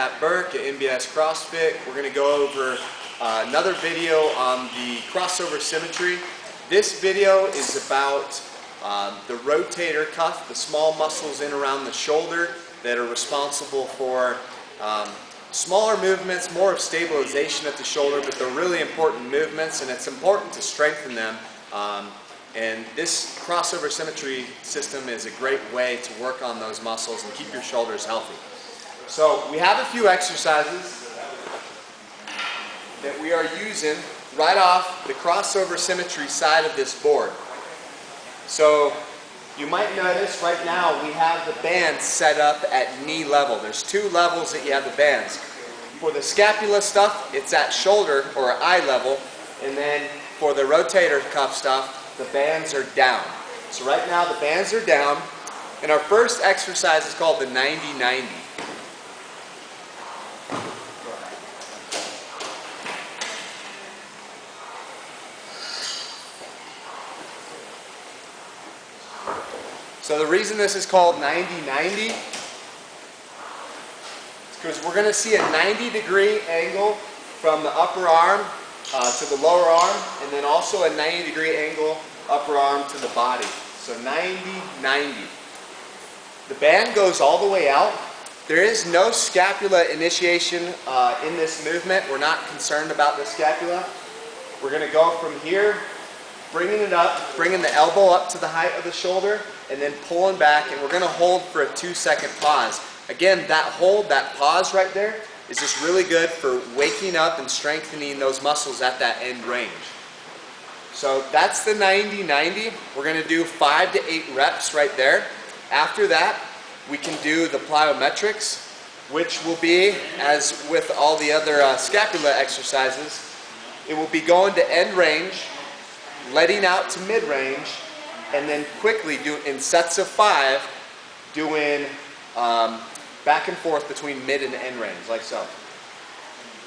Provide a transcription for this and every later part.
At Burke at MBS Crossfit, we're going to go over another video on the Crossover Symmetry. This video is about the rotator cuff, the small muscles in around the shoulder that are responsible for smaller movements, more of stabilization at the shoulder, but they're really important movements and it's important to strengthen them. And this Crossover Symmetry system is a great way to work on those muscles and keep your shoulders healthy. So we have a few exercises that we are using right off the Crossover Symmetry side of this board. So you might notice right now we have the bands set up at knee level. There's two levels that you have the bands. For the scapula stuff, it's at shoulder or eye level, and then for the rotator cuff stuff, the bands are down. So right now the bands are down, and our first exercise is called the 90-90. So the reason this is called 90-90 is because we're going to see a 90-degree angle from the upper arm to the lower arm, and then also a 90-degree angle upper arm to the body. So 90-90. The band goes all the way out. There is no scapula initiation in this movement. We're not concerned about the scapula. We're going to go from here, bringing it up, bringing the elbow up to the height of the shoulder, and then pulling back, and we're going to hold for a 2-second pause. Again, that hold, that pause right there, is just really good for waking up and strengthening those muscles at that end range. So that's the 90-90. We're going to do 5 to 8 reps right there. After that, we can do the plyometrics, which will be, as with all the other scapula exercises, it will be going to end range, letting out to mid-range, and then quickly do in sets of 5, doing back and forth between mid and end range, like so.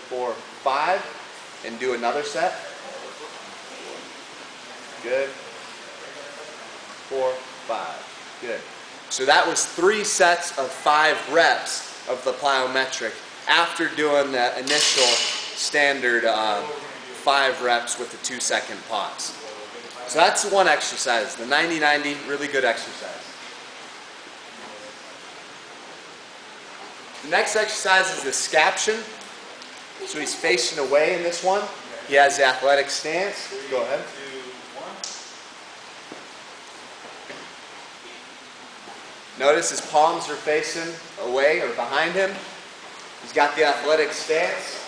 4, 5, and do another set. Good. 4, 5. Good. So that was 3 sets of 5 reps of the plyometric after doing the initial standard 5 reps with the 2-second pause. So that's one exercise, the 90-90, really good exercise. The next exercise is the scaption. So he's facing away in this one. He has the athletic stance. Go ahead. Notice his palms are facing away or behind him. He's got the athletic stance.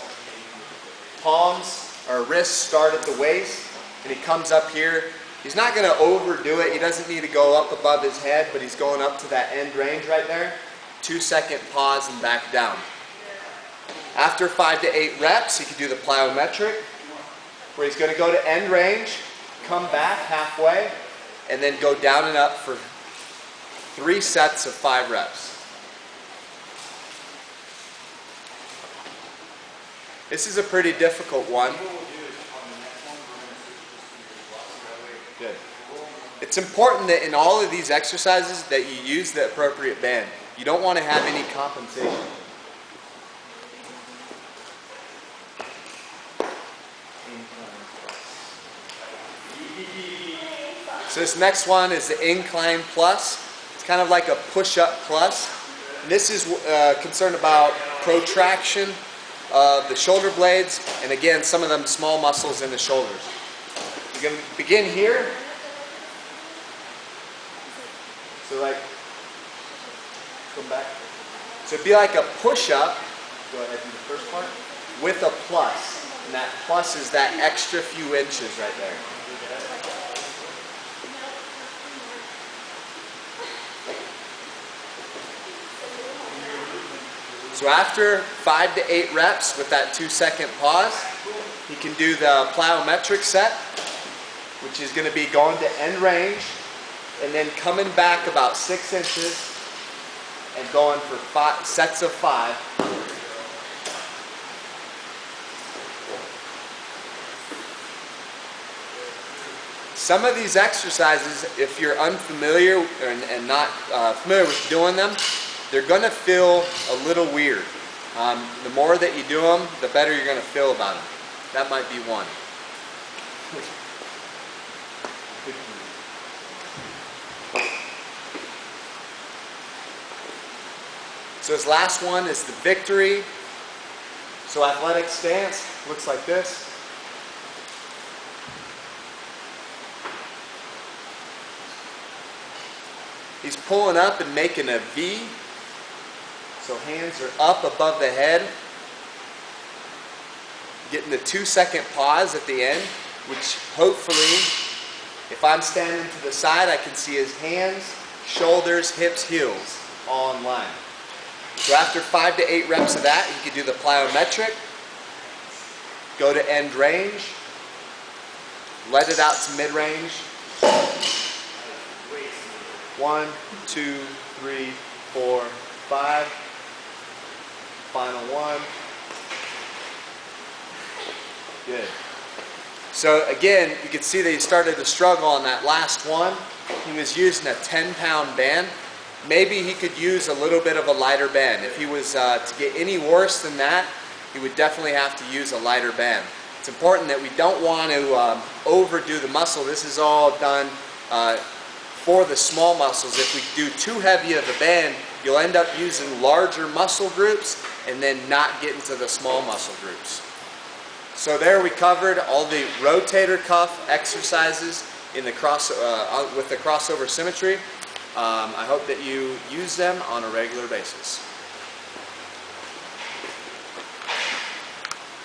Palms or wrists start at the waist. And he comes up here. He's not going to overdo it. He doesn't need to go up above his head, but he's going up to that end range right there. 2-second pause and back down. After 5 to 8 reps, he can do the plyometric, where he's going to go to end range, come back halfway, and then go down and up for 3 sets of 5 reps. This is a pretty difficult one. Good. It's important that in all of these exercises that you use the appropriate band. You don't want to have any compensation. So this next one is the Incline Plus. It's kind of like a push-up plus. And this is concerned about protraction of the shoulder blades, and again, some of them small muscles in the shoulders. You're going to begin here. So like, come back. So it'd be like a push-up, go ahead and do the first part, with a plus. And that plus is that extra few inches right there. So after 5 to 8 reps with that 2-second pause, you can do the plyometric set, which is going to be going to end range, and then coming back about 6 inches, and going for 5 sets of 5. Some of these exercises, if you're unfamiliar and not familiar with doing them, they're going to feel a little weird. The more that you do them, the better you're going to feel about them. That might be one. So his last one is the victory. So athletic stance looks like this. He's pulling up and making a V. So hands are up above the head. Getting the 2-second pause at the end, which hopefully, if I'm standing to the side, I can see his hands, shoulders, hips, heels, all in line. So after 5 to 8 reps of that, you can do the plyometric, go to end range, let it out to mid-range. 1, 2, 3, 4, 5. Final one. Good. So again, you can see that he started to struggle on that last one. He was using a 10-pound band. Maybe he could use a little bit of a lighter band. If he was to get any worse than that, he would definitely have to use a lighter band. It's important that we don't want to overdo the muscle. This is all done for the small muscles. If we do too heavy of a band, you'll end up using larger muscle groups and then not getting to the small muscle groups. So there we covered all the rotator cuff exercises in the with the crossover symmetry. I hope that you use them on a regular basis.